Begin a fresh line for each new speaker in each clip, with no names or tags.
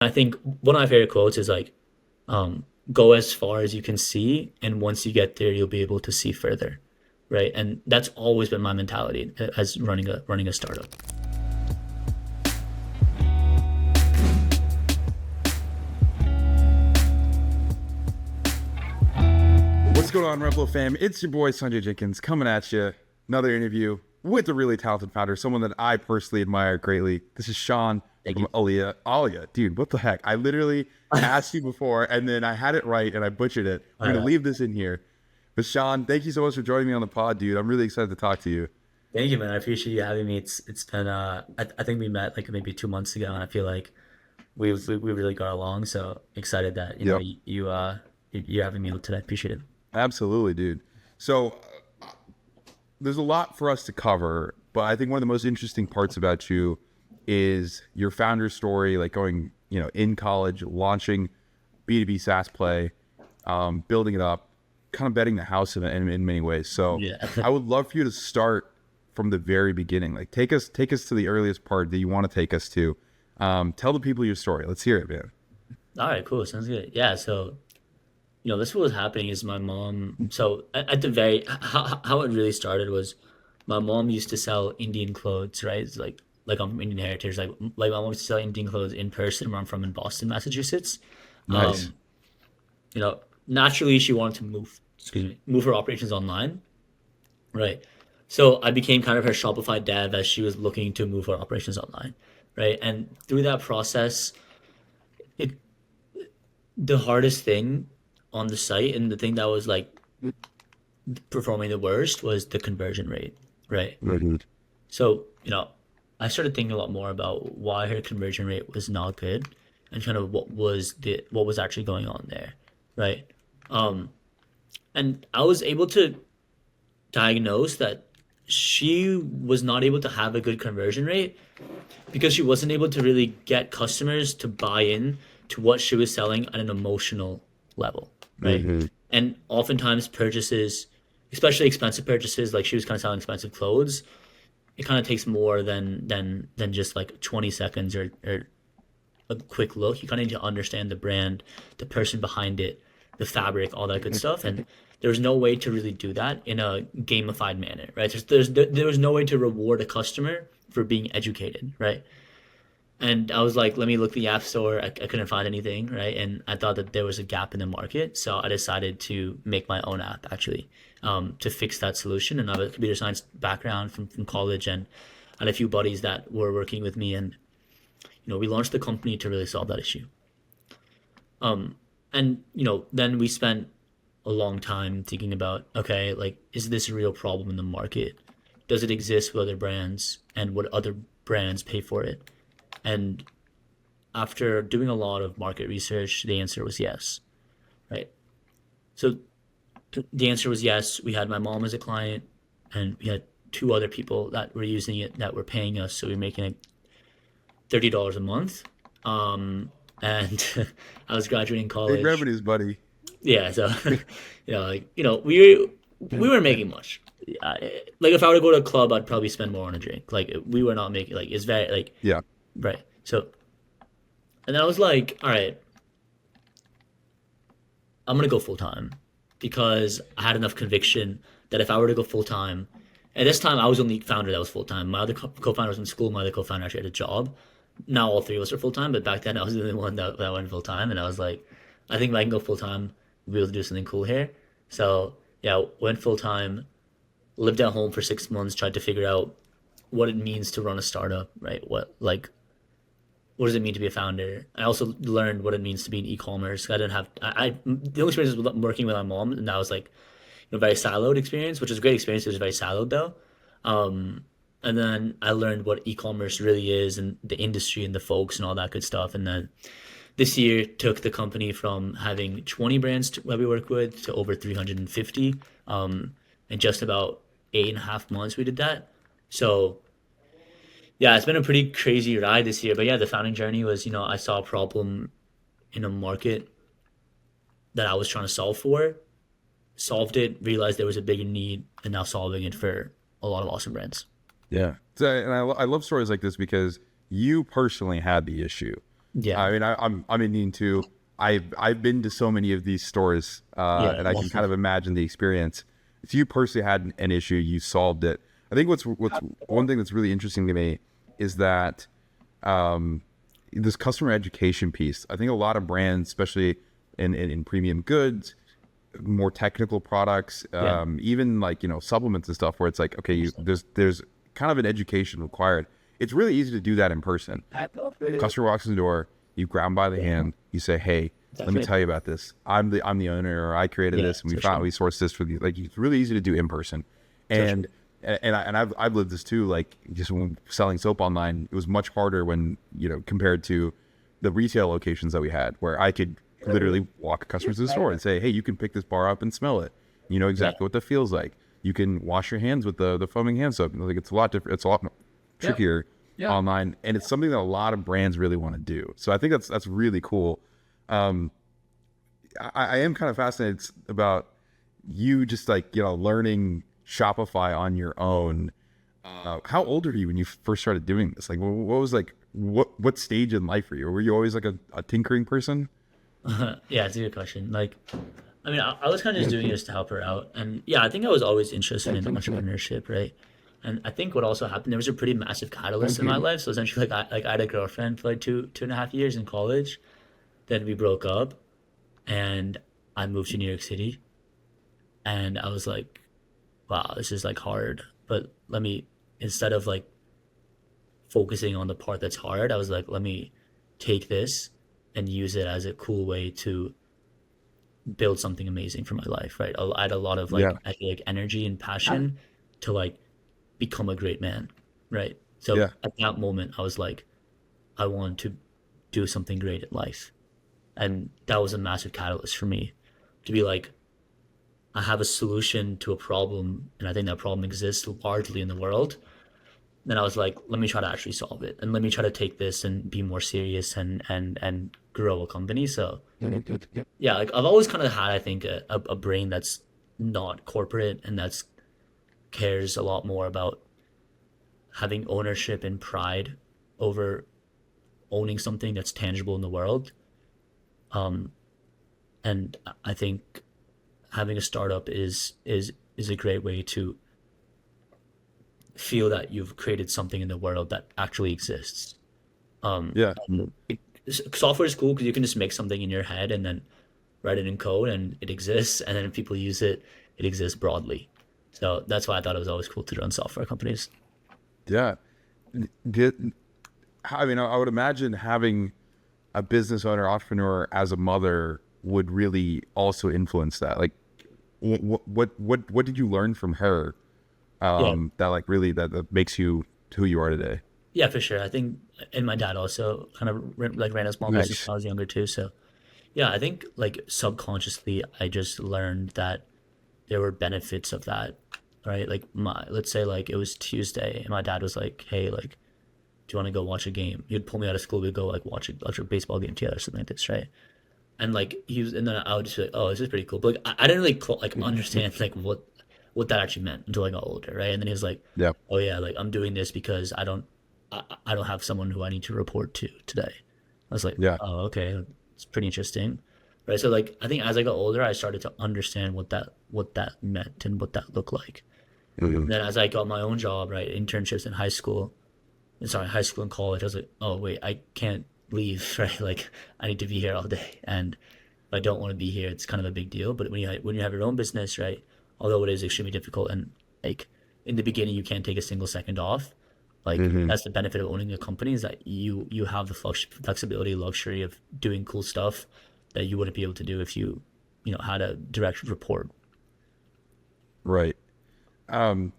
I think one of my favorite quotes is like, go as far as you can see, and once you get there, you'll be able to see further, right? And that's always been my mentality as running a startup.
What's going on, Replo fam? It's your boy Sanjay Jenkins coming at you. Another interview with a really talented founder, someone that I personally admire greatly. This is Sean
Thank
from
you.
Alia. Alia, dude, what the heck? I literally asked you before and then I had it right and I butchered it. I'm
All
going to
right.
leave this in here. But Sean, thank you so much for joining me on the pod, dude. I'm really excited to talk to you.
Thank you, man. I appreciate you having me. It's been I think we met like maybe 2 months ago, and I feel like we really got along. So excited that
Yep.
you're having me today. Appreciate it.
Absolutely, dude. So there's a lot for us to cover, but I think one of the most interesting parts about you is your founder story, like going, in college, launching B2B SaaS play, building it up, kind of betting the house in many ways. So
Yeah.
I would love for you to start from the very beginning. Like take us to the earliest part that you want to take us to. Tell the people your story. Let's hear it, man.
All right. Cool. Sounds good. Yeah. So this what was happening is my mom. So at the very how it really started was my mom used to sell Indian clothes, right? It's like I'm from Indian heritage. Like my mom used to sell Indian clothes in person where I'm from in Boston, Massachusetts.
Nice.
Um, Naturally she wanted to move her operations online, right? So I became kind of her Shopify dev as she was looking to move her operations online, right? And through that process, it the hardest thing on the site and the thing that was like performing the worst was the conversion rate, right?
Mhm.
So, I started thinking a lot more about why her conversion rate was not good and kind of what was actually going on there, right? Um, and I was able to diagnose that she was not able to have a good conversion rate because she wasn't able to really get customers to buy in to what she was selling at an emotional level, right?
Mhm.
And oftentimes purchases, especially expensive purchases, like she was kind of selling expensive clothes, it kind of takes more than just like 20 seconds or a quick look. You kind of need to understand the brand, the person behind it, the fabric, all that good stuff. And there's no way to really do that in a gamified manner, right? There was no way to reward a customer for being educated, right? And I was like, let me look the app store. I couldn't find anything, right? And I thought that there was a gap in the market, so I decided to make my own app actually, to fix that solution. And I have a computer science background from college, and I had a few buddies that were working with me, and we launched the company to really solve that issue. And then we spent a long time thinking about, okay, like, is this a real problem in the market? Does it exist with other brands, and would other brands pay for it? And after doing a lot of market research, the answer was yes, right? So the answer was yes. We had my mom as a client, and we had two other people that were using it that were paying us. So we were making like $30 a month. And I was graduating
Big
college.
revenues, buddy.
Yeah, so we were making much. Like if I were to go to a club, I'd probably spend more on a drink. Like we were not making like it's very like
Yeah.
right. So and then I was like, all right, I'm gonna go full time because I had enough conviction that if I were to go full time, at this time I was the only founder that was full time. My other co-founder was in school. My other co-founder actually had a job. Now all three of us are full time, but back then I was the only one that went full time, and I was like, I think if I can go full time, we'll be able to do something cool here. So yeah, went full time, lived at home for 6 months, tried to figure out what it means to run a startup, right? What does it mean to be a founder? I also learned what it means to be in e-commerce. I didn't have the only experience was working with my mom, and that was like very siloed experience, which is a great experience. It was very siloed though. And then I learned what e-commerce really is and the industry and the folks and all that good stuff. And then this year took the company from having 20 brands that we work with to over 350. In just about 8.5 months we did that. So yeah, it's been a pretty crazy ride this year. But yeah, the founding journey was, I saw a problem in a market that I was trying to solve for, solved it, realized there was a bigger need, and now solving it for a lot of awesome brands.
Yeah. So, and I love stories like this because you personally had the issue.
Yeah.
I mean, I'm Indian too. I've been to so many of these stores,
Yeah.
and I can kind of imagine the experience. If you personally had an issue, you solved it. I think what's one thing that's really interesting to me is that um, this customer education piece. I think a lot of brands, especially in premium goods, more technical products,
Yeah.
even like, supplements and stuff, where it's like, okay, there's kind of an education required. It's really easy to do that in person. Customer walks in the door, you grab them by the hand, you say, "Hey, let me
Definitely.
tell you about this. I'm the owner, or I created
Yeah,
this, and
for sure.
we sourced this for you." Like, it's really easy to do in person,
For sure.
and I've lived this too. Like, just when selling soap online, it was much harder when, compared to the retail locations that we had, where I could literally walk customers to the store and say, "Hey, you can pick this bar up and smell it. You know
Yeah.
exactly what that feels like. You can wash your hands with the foaming hand soap." Like, it's a lot different. It's a lot trickier online, and it's something that a lot of brands really want to do. So I think that's really cool. Um, I am kind of fascinated about you just, like, learning Shopify on your own. How old are you when you first started doing this? Like, what was, like, what stage in life were you? Were you always like a tinkering person?
Yeah, it's a good question. Like, I mean, I was kind of just doing it just to help her out, and yeah, I think I was always interested in entrepreneurship, right? And I think what also happened, there was a pretty massive catalyst in my life. So essentially, I had a girlfriend for like 2.5 years in college. Then we broke up, and I moved to New York City, and I was like, wow, this is like hard. But let me, instead of like focusing on the part that's hard, I was like, let me take this and use it as a cool way to build something amazing for my life, right? I had a lot of
Yeah,
like energy and passion to like become a great man, right? So
yeah,
at that moment, I was like, I want to do something great in life, and that was a massive catalyst for me to be like, I have a solution to a problem, and I think that problem exists largely in the world. Then I was like, let me try to actually solve it, and let me try to take this and be more serious and grow a company. So yeah, like I've always kind of had, I think, a brain that's not corporate and that's cares a lot more about having ownership and pride over owning something that's tangible in the world. Um, and I think having a startup is a great way to feel that you've created something in the world that actually exists.
yeah.
And software is cool because you can just make something in your head and then write it in code and it exists, and then if people use it, it exists broadly. So that's why I thought it was always cool to run software companies.
Yeah. Did I mean, I would imagine having a business owner, entrepreneur as a mother would really also influence that. Like, what did you learn from her,
Yeah,
that, like, really that makes you who you are today?
yeah, for sure. I think, and my dad also kind of ran a small business
Nice.
when I was younger too. So yeah, I think like subconsciously, I just learned that there were benefits of that, right? Like let's say like it was Tuesday, and my dad was like, "Hey, like, do you want to go watch a game?" He'd pull me out of school. We'd go like watch a baseball game together, or something like this, right? And like he was, and then I would just be like, "Oh, this is pretty cool." But like I didn't really like understand like what that actually meant until I got older, right? And then he was like,
Yeah.
"Oh yeah, like I'm doing this because I don't have someone who I need to report to today." I was like,
Yeah.
"Oh, okay, it's pretty interesting." Right. So like I think as I got older, I started to understand what that meant and what that looked like.
Mhm.
And then as I got my own job, right, internships in high school and college, I was like, oh wait, I can't leave, right? Like I need to be here all day, and if I don't want to be here, it's kind of a big deal. But when you have your own business, right, although it is extremely difficult and like in the beginning you can't take a single second off, like
Mhm.
that's the benefit of owning a company is that you have the flexibility, luxury of doing cool stuff that you wouldn't be able to do if you know had a direct report.
Right. Um,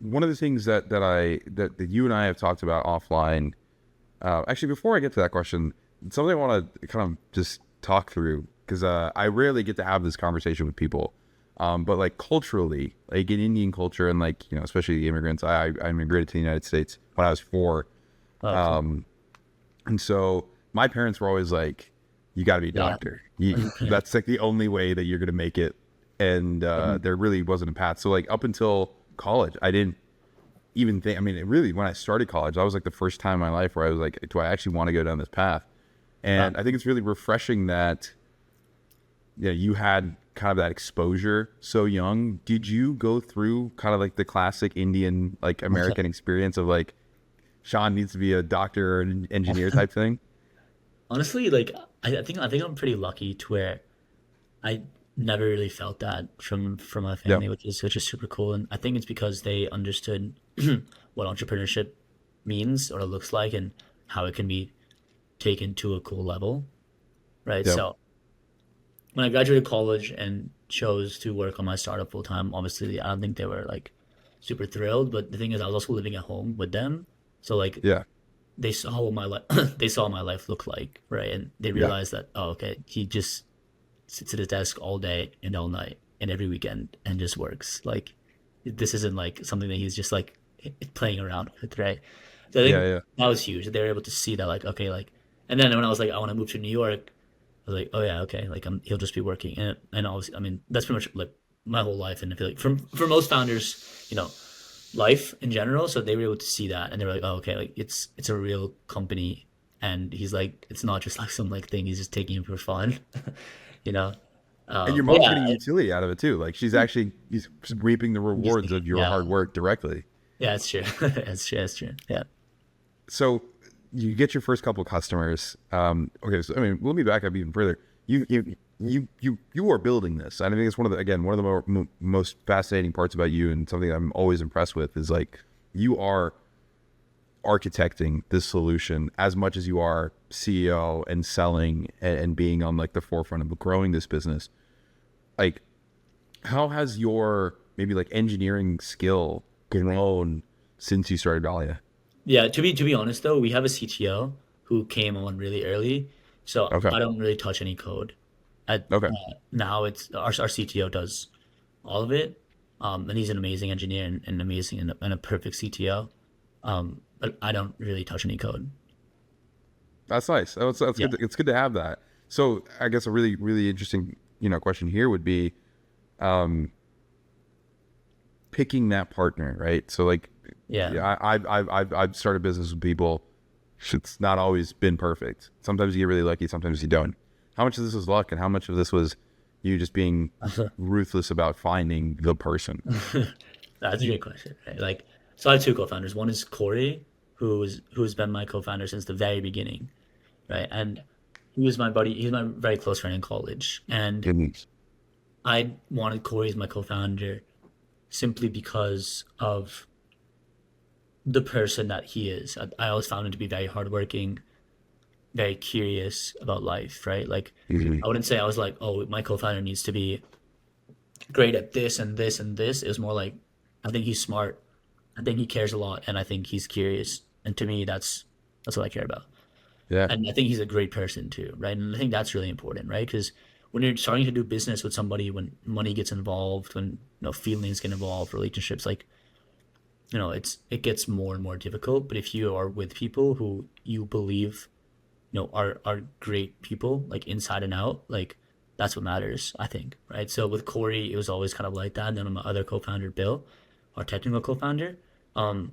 One of the things that you and I have talked about offline. Actually, before I get to that question, something I want to kind of just talk through, because I rarely get to have this conversation with people. But, like, culturally, like in Indian culture, and, like, especially the immigrants. I immigrated to the United States when I was 4.
Okay.
And so my parents were always like, "You got to be a
Yeah.
doctor.
Okay.
That's like the only way that you're gonna make it." And there really wasn't a path. So, like, up until college, I didn't even think. I mean, it really, when I started college, that was like the first time in my life where I was like, do I actually want to go down this path? And I think it's really refreshing that you had kind of that exposure so young. Did you go through kind of like the classic Indian, like American experience of like Sean needs to be a doctor or an engineer type thing?
Honestly, like I think I'm pretty lucky to where I never really felt that from my
Yeah.
family, which is super cool. And I think it's because they understood what entrepreneurship means or looks like and how it can be taken to a cool level, right?
Yeah.
So when I graduated college and chose to work on my startup full time, obviously I don't think they were like super thrilled. But the thing is, I was also living at home with them, so like
Yeah.
they saw what my life they saw my life look like, right? And they
Yeah.
realized that, oh, okay, he just sits at his desk all day and all night and every weekend and just works. Like this isn't like something that he's just like playing around with, right? So I
Yeah.
think
Yeah.
that was huge. They were able to see that, like, okay, like, and then when I was like, I want to move to New York, I was like, oh yeah, okay, like he'll just be working, and obviously, I mean, that's pretty much like my whole life, and I feel like for most founders, life in general. So they were able to see that, and they were like, oh, okay, like it's a real company, and he's like, it's not just like some like thing he's just taking it for fun, you know.
And your
But
mom's
yeah,
getting utility out of it too. Like she's reaping the rewards of your
yeah,
hard work directly.
yeah, it's true. It's true. It's true. Yeah.
So you get your first couple of customers. Okay, so I mean, let me back up even further. You are building this. I think it's one of the most fascinating parts about you, and something I'm always impressed with is like you are architecting this solution as much as you are CEO and selling and being on like the forefront of growing this business. Like, how has your maybe like engineering skill grown since you started Dahlia?
Yeah, to be honest though, we have a CTO who came on really early, so
Okay.
I don't really touch any code.
Okay.
Now it's our CTO does all of it, and he's an amazing engineer and amazing and a perfect CTO. But I don't really touch any code.
That's nice. That's
Yeah,
good. It's good to have that. So I guess a really, really interesting, question here would be picking that partner, right? So like,
yeah.
yeah, I've started business with people. It's not always been perfect. Sometimes you get really lucky. Sometimes you don't. How much of this was luck, and how much of this was you just being ruthless about finding the person?
That's a good question. Right? Like, so I have two co-founders. One is Corey, who's been my co-founder since the very beginning, right? And he was my buddy. He's my very close friend in college, and
Goodness.
I wanted Corey as my co-founder simply because of the person that he is. I always found him to be very hardworking, very curious about life, right? Like,
Mhm.
I wouldn't say I was like, oh, my co-founder needs to be great at this and this and this. It was more like, I think he's smart. I think he cares a lot, and I think he's curious. And to me, that's what I care about.
Yeah.
And I think he's a great person too, right? And I think that's really important, right? Because when you're starting to do business with somebody, when money gets involved, when feelings get involved, relationships, like it gets more and more difficult. But if you are with people who you believe are great people, like inside and out, like that's what matters, I think, right? So with Corey, it was always kind of like that. And then my other co-founder, Bill, our technical co-founder, um,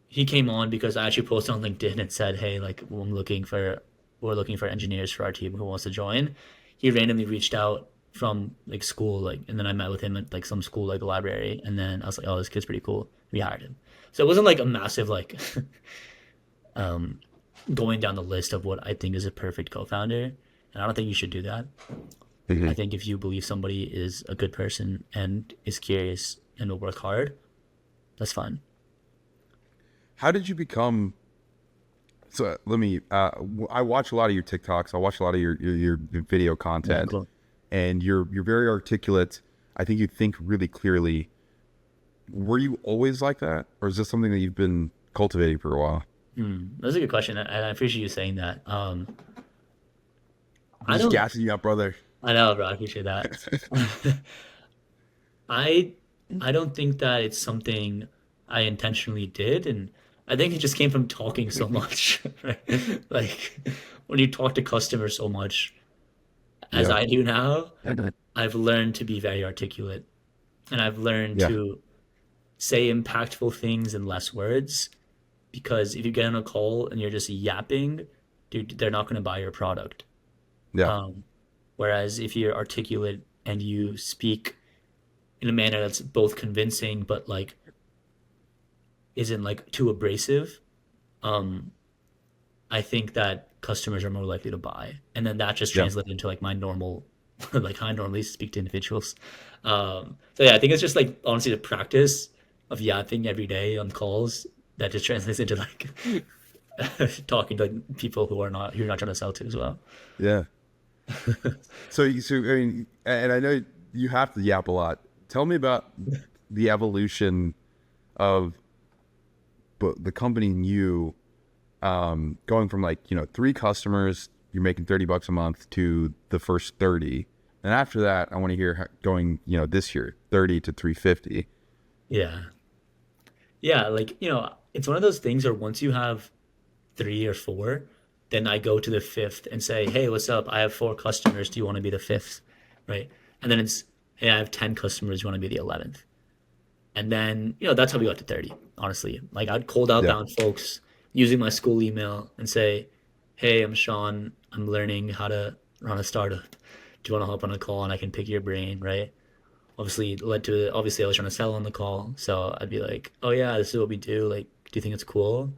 he came on because I actually posted on LinkedIn and said, "Hey, like we're looking for engineers for our team who wants to join." He randomly reached out from like school, like, and then I met with him at like some school like library, and then I was like, "Oh, this kid's pretty cool." We hired him. So it wasn't like a massive like um, going down the list of what I think is a perfect co-founder, and I don't think you should do that. I
Mhm.
think if you believe somebody is a good person and is curious and will work hard, that's fine.
How did you become? So let me. I watch a lot of your TikToks. I watch a lot of your video
Yeah,
content,
cool.
and you're very articulate. I think you think really clearly. Were you always like that, or is this something that you've been cultivating for a while?
That's a good question, and I appreciate you saying that.
I'm
I
just
don't.
gassing you up, brother.
I know, bro. I appreciate that. I I don't think that it's something I intentionally did, and I think it just came from talking so much, right? Like when you talk to customers so much, as
Yeah,
I do now, I've learned to be very articulate, and I've learned
yeah,
to say impactful things in less words, because if you get on a call and you're just yapping, dude, they're not going to buy your product.
Yeah.
Um, Whereas if you're articulate and you speak in a manner that's both convincing but like isn't like too abrasive, um, I think that customers are more likely to buy. And then that just
Yeah.
translates into like my normal, like how I normally speak to individuals. So yeah, I think it's just like honestly the practice of yapping every day on calls that just translates into like talking to like people who are not, who you're not trying to sell to as well.
Yeah. So I mean, and I know you have to yap a lot. Tell me about the evolution of the company and you, going from like, you know, 3 customers, you're making $30 a month to the first 30. And after that, I want to hear going, you know, this year, 30 to 350.
Yeah. Yeah. Like, it's one of those things where once you have three or four, then I go to the fifth and say, hey, what's up? I have four customers. Do you want to be the fifth? Right. And then it's, hey, I have 10 customers. You want to be the 11th? And then, that's how we got to 30, honestly. Like I'd cold
Yeah.
outbound folks using my school email and say, hey, I'm Sean. I'm learning how to run a startup. Do you want to hop on a call and I can pick your brain? Right. Obviously it led to, obviously I was trying to sell on the call. So I'd be like, oh yeah, this is what we do. Like, do you think it's cool?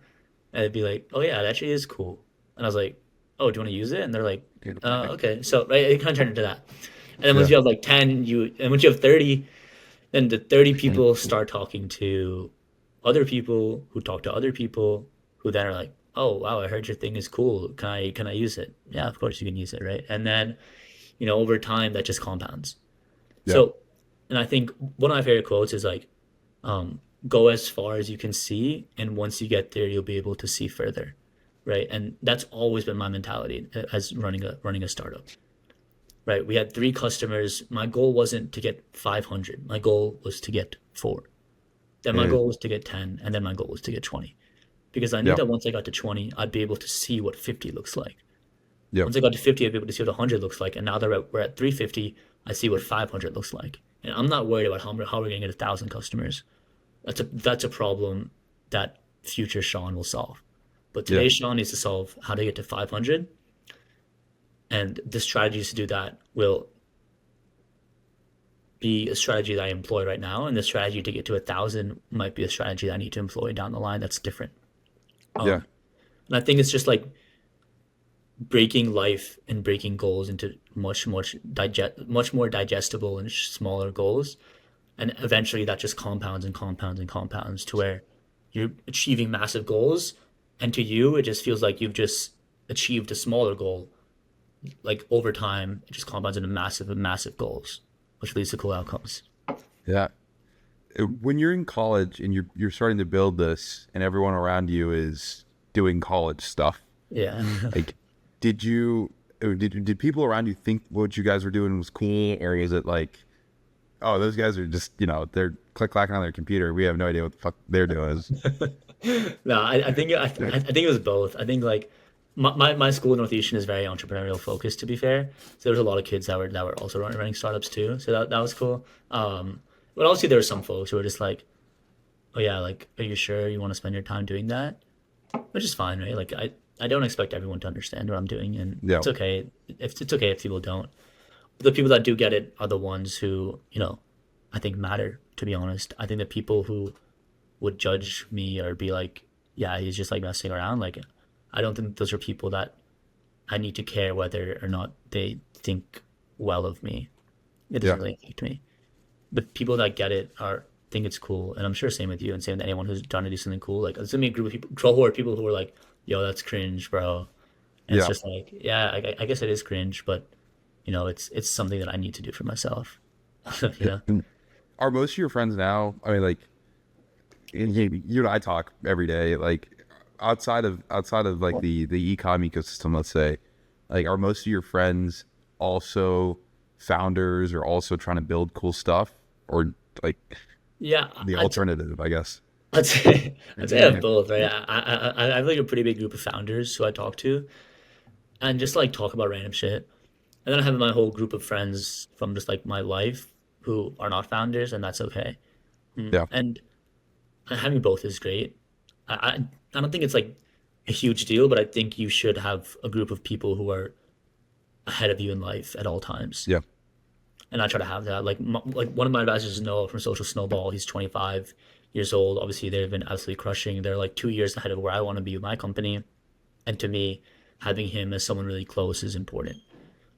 And it'd be like, oh yeah, it actually is cool. And I was like, oh, do you want to use it? And they're like, okay. So right, it kind of turned into that. And then once
Yeah.
you have like 10, and once you have 30, then the 30 people start talking to other people who talk to other people who then are like, oh wow, I heard your thing is cool. Can I use it? Yeah, of course you can use it, right? And then, over time that just compounds.
Yeah.
So, and I think one of my favorite quotes is like, go as far as you can see, and once you get there, you'll be able to see further, right? And that's always been my mentality as running a startup, right? We had 3 customers. My goal wasn't to get 500. My goal was to get 4. Then my
Mm,
goal was to get 10, and then my goal was to get 20, because I knew
yeah.
that once I got to 20, I'd be able to see what 50 looks like.
Yeah.
Once I got to 50, I'd be able to see what 100 looks like, and now that we're at 350, I see what 500 looks like. And I'm not worried about how we're going to get 1,000 customers. That's a problem that future Sean will solve. But
Yeah.
today's Sean needs to solve how to get to 500, and the strategies to do that will be a strategy that I employ right now, and the strategy to get to 1,000 might be a strategy that I need to employ down the line. That's different.
Yeah.
And I think it's just like breaking life and breaking goals into much more digestible and smaller goals, and eventually that just compounds and compounds and compounds to where you're achieving massive goals, and to you it just feels like you've just achieved a smaller goal. Like over time it just compounds into massive goals, which leads to cool outcomes.
Yeah. When you're in college and you're starting to build this and everyone around you is doing college stuff,
Yeah.
like, did people around you think what you guys were doing was cool, or is it like, oh, those guys are just, you know, they're clacking on their computer, we have no idea what the fuck they're doing?
No, I think it was both. I think like my school in Northeastern is very entrepreneurial focused, to be fair. So there's a lot of kids that were also running startups too. So that was cool. But also there were some folks who were just like, oh yeah, like, are you sure you want to spend your time doing that? Which is fine, right? Like I don't expect everyone to understand what I'm doing, and
Yeah.
it's okay if people don't. The people that do get it are the ones who, I think matter, to be honest. I think the people who would judge me or be like, yeah, he's just like messing around, like, I don't think those are people that I need to care whether or not they think well of me. It doesn't
Yeah.
really affect me. The people that get it are think it's cool, and I'm sure same with you, and same with anyone who's trying to do something cool. Like, it's gonna be a group of people, cohort people who are like, "Yo, that's cringe, bro," and it's
Yeah.
just like, yeah, I guess it is cringe, but it's something that I need to do for myself. you know?
And are most of your friends now, I mean, like, you and I talk every day, like, outside of like the e-com ecosystem, let's say, like, are most of your friends also founders or also trying to build cool stuff, or like
Yeah,
the alternative, I guess?
I'd say I have both, right? I have like a pretty big group of founders who I talk to and just like talk about random shit. And then I have my whole group of friends from just like my life who are not founders, and that's okay.
Yeah.
And having both is great. I don't think it's like a huge deal, but I think you should have a group of people who are ahead of you in life at all times.
Yeah.
And I try to have that. Like like one of my advisors is Noah from Social Snowball. He's 25 years old. Obviously, they've been absolutely crushing. They're like 2 years ahead of where I want to be with my company. And to me, having him as someone really close is important.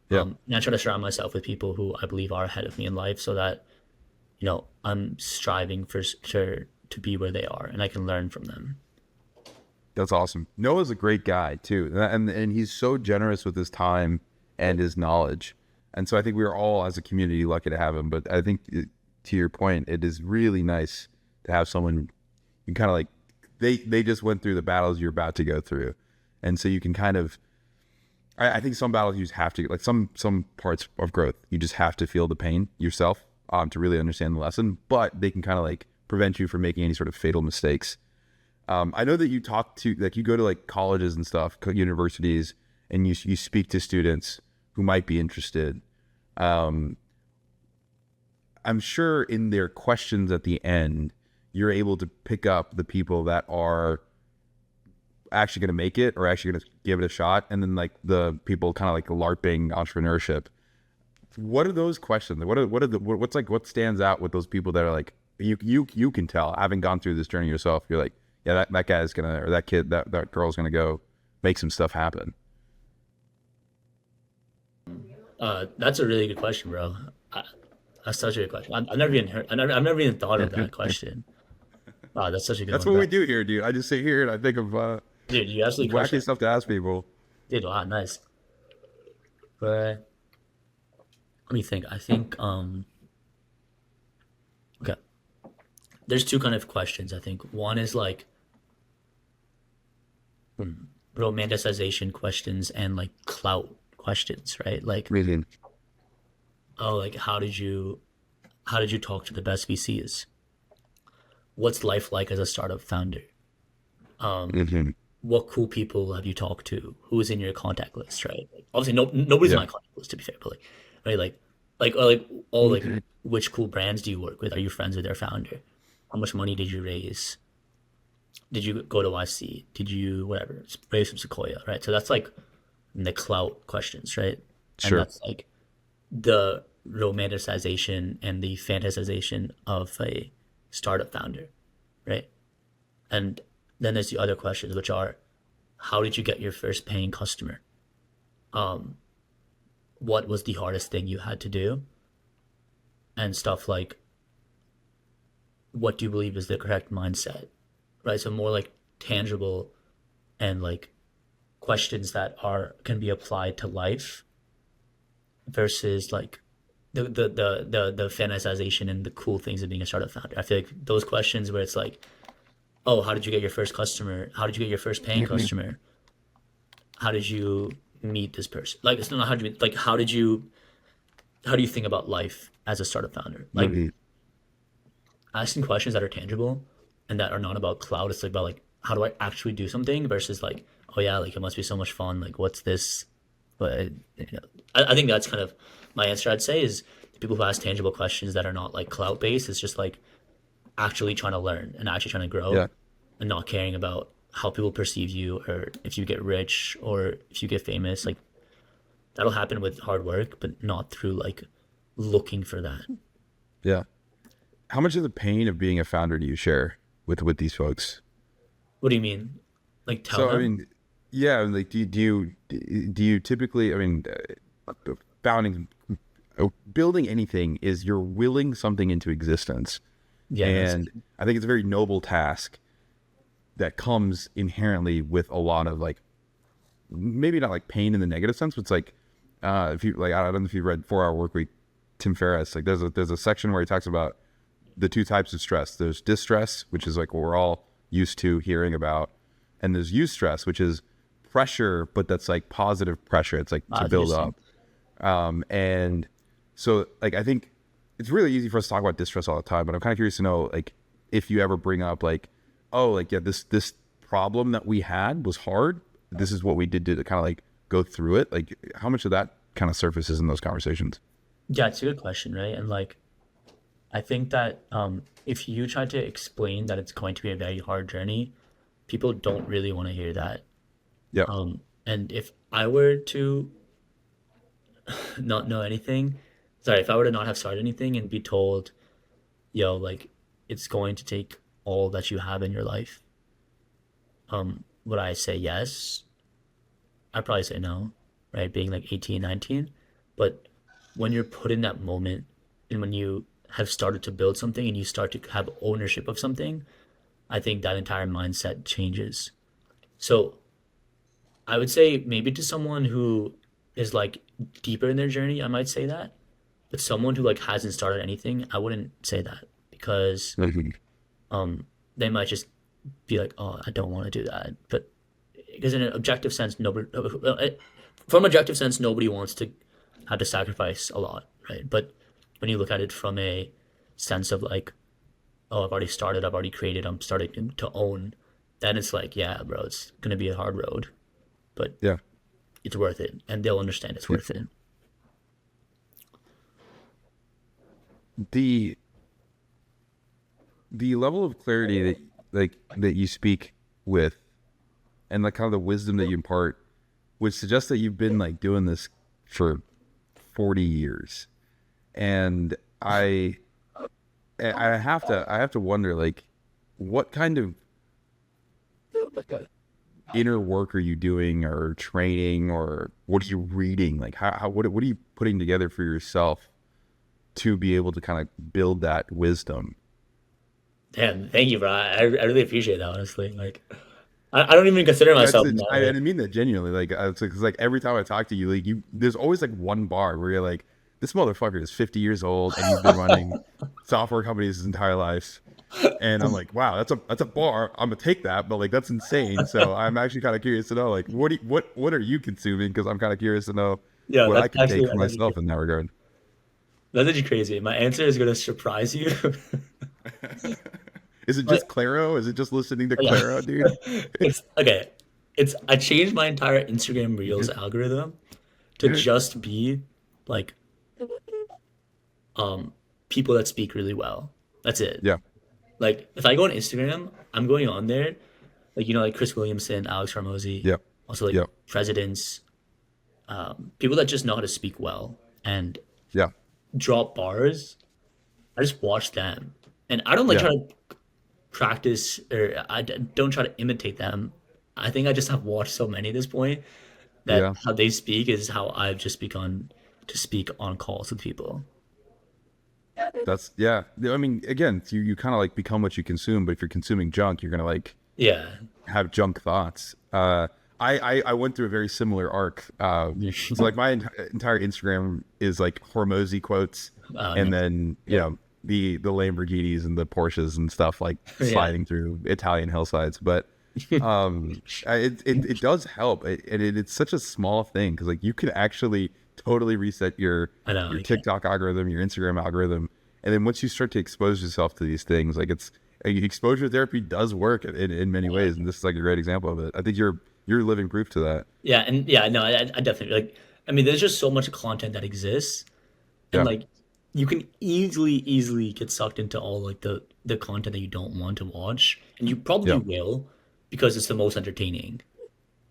Yeah.
And I try to surround myself with people who I believe are ahead of me in life, so that I'm striving for to be where they are, and I can learn from them.
That's awesome. Noah's a great guy too, and he's so generous with his time and his knowledge. And so I think we are all, as a community, lucky to have him. But I think, to your point, it is really nice to have someone you kind of like. They just went through the battles you're about to go through, and so you can kind of. I think some battles you just have to, like some parts of growth, you just have to feel the pain yourself to really understand the lesson. But they can kind of like prevent you from making any sort of fatal mistakes. I know that you talk to, like, you go to like colleges and stuff, universities, and you speak to students who might be interested. I'm sure in their questions at the end, you're able to pick up the people that are actually going to make it or actually going to give it a shot, and then like the people kind of like LARPing entrepreneurship. What are those questions? What stands out with those people that are like you can tell, having gone through this journey yourself, you're like, yeah, that guy's gonna, or that kid, that girl's gonna go make some stuff happen.
That's a really good question, bro. That's such a good question. I've never even heard. I've never even thought of that question. Wow, that's such a good
That's
one,
what
bro.
we do here, dude. I just sit here and I think of
Dude, you absolutely crushed
wacky
it.
stuff to ask people.
Dude, wow, nice. But let me think. I think okay. There's two kind of questions, I think. One is like romanticization questions and like clout questions, right? Like,
Amazing.
oh, like how did you talk to the best VCs? What's life like as a startup founder?
Mm-hmm.
What cool people have you talked to? Who's in your contact list, right? Like, obviously, nobody's in
Yeah.
my contact list, to be fair, but like, right, like all like,
Mhm.
which cool brands do you work with? Are you friends with their founder? How much money did you raise? Did you go to YC? Did you whatever raise from Sequoia, right? So that's like the clout questions, right? And
Sure.
that's like the romanticization and the fantasization of a startup founder, right? And then there's the other questions, which are, how did you get your first paying customer? What was the hardest thing you had to do? And stuff like, what do you believe is the correct mindset, right? So more like tangible and like questions that are can be applied to life versus like the fantasization and the cool things of being a startup founder. I feel like those questions where it's like, oh, how did you get your first customer? How did you get your first paying
Mhm.
customer? How did you meet this person? Like, it's not how did you like how do you think about life as a startup founder? Like,
Mhm.
asking questions that are tangible and that are not about cloud. It's like about like, how do I actually do something versus like, oh yeah, like it must be so much fun. Like, what's this? But I think that's kind of my answer. I'd say is the people who ask tangible questions that are not like cloud based. It's just like actually trying to learn and actually trying to
Yeah.
grow and not caring about how people perceive you or if you get rich or if you get famous. Like, that'll happen with hard work, but not through like looking for that.
Yeah. How much of the pain of being a founder do you share with these folks?
What do you mean? Like, tell
So I
them?
mean, yeah, like do you typically? I mean, founding, building anything is you're willing something into existence,
Yeah, that's
and I think it's a very noble task that comes inherently with a lot of like, maybe not like pain in the negative sense, but it's like, if you like, I don't know if you read 4 Hour Work Week, Tim Ferriss, like there's a section where he talks about the two types of stress. There's distress, which is like what we're all used to hearing about, and there's eustress, which is pressure, but that's like positive pressure. It's like to build
interesting.
up. And so like I think it's really easy for us to talk about distress all the time, but I'm kind of curious to know like if you ever bring up like, oh, like yeah, this problem that we had was hard. This is what we did to kind of like go through it. Like how much of that kind of surfaces in those conversations?
Yeah, it's a good question, right? And like, I think that if you try to explain that it's going to be a very hard journey, people don't really want to hear that.
Yeah.
And if I were to not know anything, sorry, if I were to not have started anything and be told, yo, like it's going to take all that you have in your life, would I say yes? I'd probably say no, right? Being like 18, 19. But when you're put in that moment and when you have started to build something and you start to have ownership of something, I think that entire mindset changes. So I would say maybe to someone who is like deeper in their journey, I might say that. But someone who like hasn't started anything, I wouldn't say that because
Mhm.
they might just be like, "Oh, I don't want to do that." But because in an objective sense, nobody, from objective sense, nobody wants to have to sacrifice a lot, right? But when you look at it from a sense of like, "Oh, I've already started, I've already created, I'm starting to own," then it's like, "Yeah, bro, it's gonna be a hard road, but
Yeah.
it's worth it," and they'll understand it's
Yeah.
worth it.
The the level of clarity that that you speak with, and like kind of the wisdom that you impart, would suggest that you've been like doing this for 40 years. And I have to wonder, like, what kind of inner work are you doing, or training, or what are you reading? Like, what are you putting together for yourself to be able to kind of build that wisdom?
Damn, thank you, bro. I really appreciate that, honestly. Like, I don't even consider myself in that
I
way.
mean that genuinely. Like, because like every time I talk to you, like there's always like one bar where you're like, this motherfucker is 50 years old and he's been running software companies his entire life. And I'm like, wow, that's a bar. I'm gonna take that, but like that's insane. So I'm actually kind of curious to know, like, what are you consuming? Because I'm kind of curious to know
Yeah,
what I could take for
that's actually
myself in that regard.
that's actually crazy. My answer is gonna surprise you,
Is it
but
just Claro? Is it just listening to
yeah,
Claro, dude?
it's okay. It's I changed my entire Instagram Reels algorithm to just be like um people that speak really well. That's it.
Yeah,
Like if I go on Instagram, I'm going on there, like like Chris Williamson, Alex Hormozy,
yeah,
also like
yeah,
presidents, people that just know how to speak well and
yeah,
drop bars. I just watch them, and I don't like
yeah,
try to practice or don't try to imitate them. I think I just have watched so many at this point that
yeah.
how they speak is how I've just begun to speak on calls with people.
That's yeah. I mean, again, you kind of like become what you consume. But if you're consuming junk, you're gonna like
Yeah.
have junk thoughts. I went through a very similar arc. So like my entire Instagram is like Hormozy quotes, and
Nice.
then the Lamborghinis and the Porsches and stuff like
Yeah.
sliding through Italian hillsides. But it does help, it's such a small thing because like you can actually totally reset
I know.
your
Okay.
TikTok algorithm, your Instagram algorithm, and then once you start to expose yourself to these things, like exposure therapy does work in many ways, and this is like a great example of it. I think you're living proof to that.
Yeah, and yeah, no, I definitely like. I mean, there's just so much content that exists, and
Yeah,
like, you can easily get sucked into all like the content that you don't want to watch, and you probably
yeah,
will because it's the most entertaining.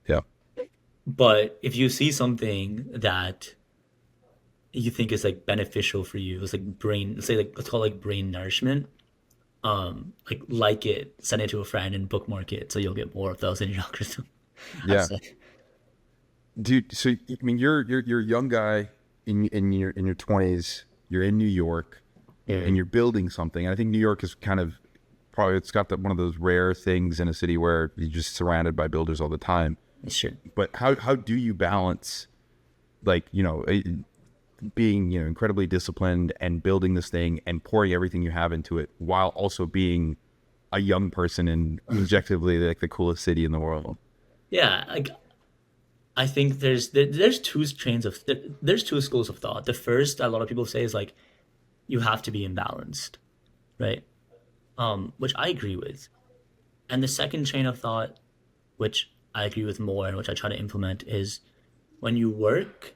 yeah,
But if you see something that you think is like beneficial for you, it's like brain, let's say like let's call it like brain nourishment. Like it, send it to a friend and bookmark it so you'll get more of those in your algorithm. I'd
yeah.
say.
Dude, so I mean, you're a young guy in your 20s. You're in New York,
Yeah,
and you're building something. I think New York is kind of probably it's got one of those rare things in a city where you're just surrounded by builders all the time.
sure.
But how do you balance like being incredibly disciplined and building this thing and pouring everything you have into it while also being a young person in objectively like the coolest city in the world?
Yeah, like I think there's two trains of there's two schools of thought. The first a lot of people say is like you have to be imbalanced, right? Which I agree with. And the second train of thought, which I agree with more and which I try to implement, is when you work,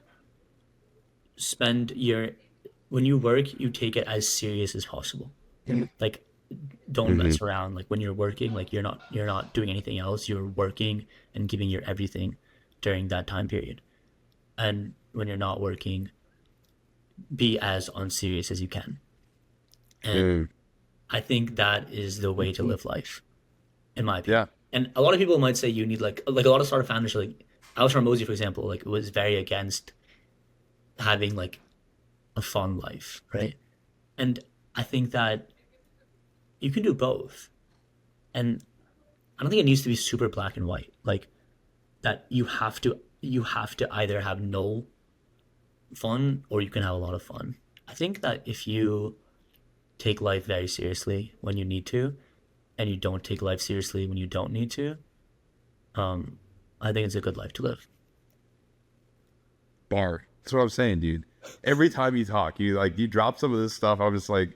spend your when you work, you take it as serious as possible. Like, don't
Hmm.
mess around. Like when you're working, like you're not doing anything else. You're working and giving your everything during that time period. And when you're not working, be as unserious as you can. And
Dude.
I think that is the way to live life, in my opinion.
Yeah.
And a lot of people might say you need like a lot of startup founders are like Alex Hormozy, for example, like was very against having like a fun life, right? And I think that you can do both. And I don't think it needs to be super black and white. Like that you have to either have no fun or you can have a lot of fun. I think that if you take life very seriously when you need to, and you don't take life seriously when you don't need to, um, I think it's a good life to live.
Bar. That's what I'm saying, dude. Every time you talk, you drop some of this stuff. I'm just like,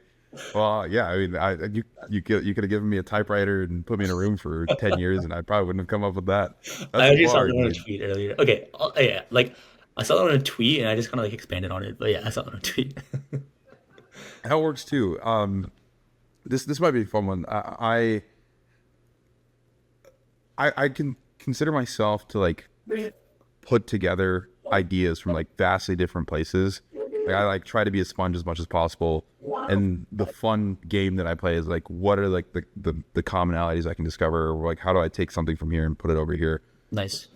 well, yeah. I mean, you could have given me a typewriter and put me in a room for 10 years, and I probably wouldn't have come up with that.
I
That's a
actually saw
bar,
that on a
dude.
tweet earlier. Okay, yeah, like I saw that on a tweet and I just kind of like expanded on it. But yeah, I saw that on a tweet.
That works too. This might be a fun one. I can consider myself to like put together ideas from like vastly different places. Like I like try to be a sponge as much as possible. And the fun game that I play is like what are like the commonalities I can discover, or like how do I take something from here and put it over here.
Nice.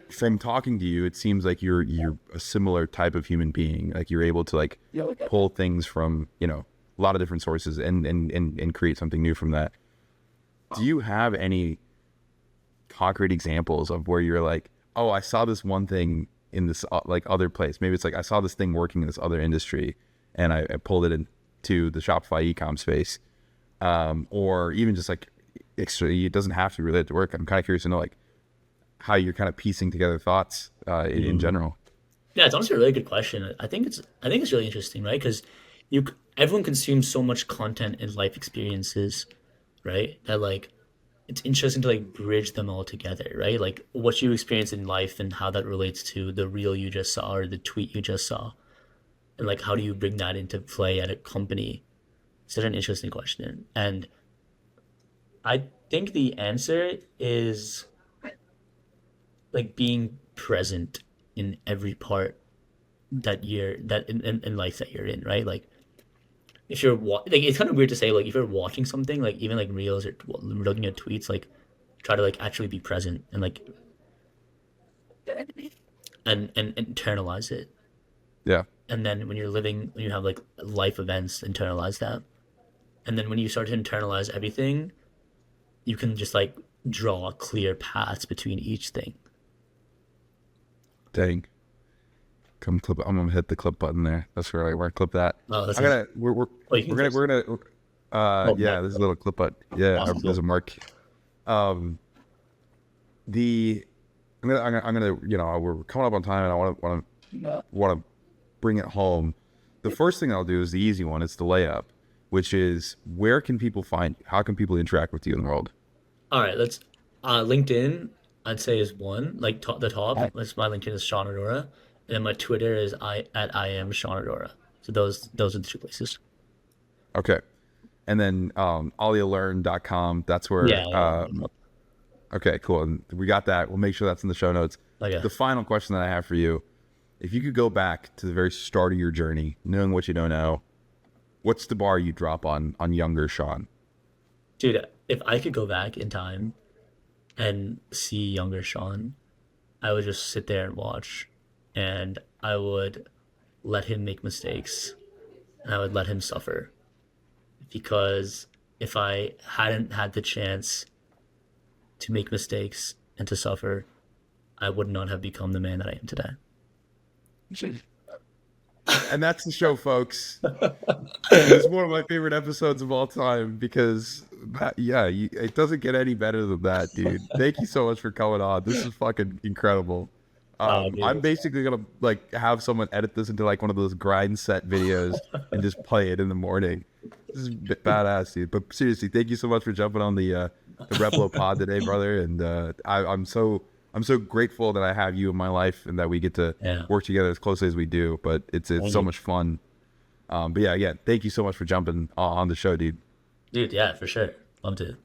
From talking to you, it seems like you're a similar type of human being. Like you're able to like pull things from, a lot of different sources and create something new from that. Do you have any concrete examples of where you're like, oh, I saw this one thing in this like other place. Maybe it's like I saw this thing working in this other industry, and I pulled it into the Shopify e-com space, or even just like extra. It doesn't have to be related to work. I'm kind of curious to know like how you're kind of piecing together thoughts in general.
Yeah, it's honestly a really good question. I think it's really interesting, right? Because everyone consumes so much content and life experiences, right? That like it's interesting to like bridge them all together, right? Like what you experience in life and how that relates to the reel you just saw or the tweet you just saw, and like how do you bring that into play at a company? Such an interesting question, and I think the answer is like being present in every part that in life that you're in, right? Like if like it's kind of weird to say like if you're watching something like even like reels or looking at tweets, like try to like actually be present and like and internalize it.
Yeah.
And then when you have like life events, internalize that. And then when you start to internalize everything, you can just like draw clear paths between each thing.
Dang. Come clip. I'm gonna hit the clip button there. That's where I clip that.
Oh, that's
I gotta. We're
oh, you can
we're gonna
close.
we're gonna.
Oh,
Yeah.
Mark.
There's a little clip button. Yeah.
Awesome.
There's
Cool.
a mark. Um. The. I'm gonna. We're coming up on time, and I want to bring it home. The first thing I'll do is the easy one. It's the layup, which is where can people find you? How can people interact with you in the world?
All right, let's LinkedIn. I'd say is one like the top. That's my LinkedIn is Sean Adora, and then my Twitter is I am Sean Adora. So those are the two places.
Okay. And then alialearn.com. That's where.
Yeah, yeah,
Okay, cool. And we got that. We'll make sure that's in the show notes.
okay.
The final question that I have for you, if you could go back to the very start of your journey, knowing what you know now, what's the bar you drop on younger Sean?
Dude, if I could go back in time and see younger Sean, I would just sit there and watch, and I would let him make mistakes, and I would let him suffer, because if I hadn't had the chance to make mistakes and to suffer, I would not have become the man that I am today.
And that's the show, folks. It's one of my favorite episodes of all time because, it doesn't get any better than that, dude. Thank you so much for coming on. This is fucking incredible. I'm
Dude.
basically gonna like have someone edit this into like one of those grind set videos and just play it in the morning. This is badass, dude. But seriously, thank you so much for jumping on the Replo pod today, brother. And I'm so grateful that I have you in my life and that we get to
Yeah.
work together as closely as we do. But it's
Thank
so
you.
much fun. But yeah, again, thank you so much for jumping on the show, dude.
Dude, yeah, for sure. Love to.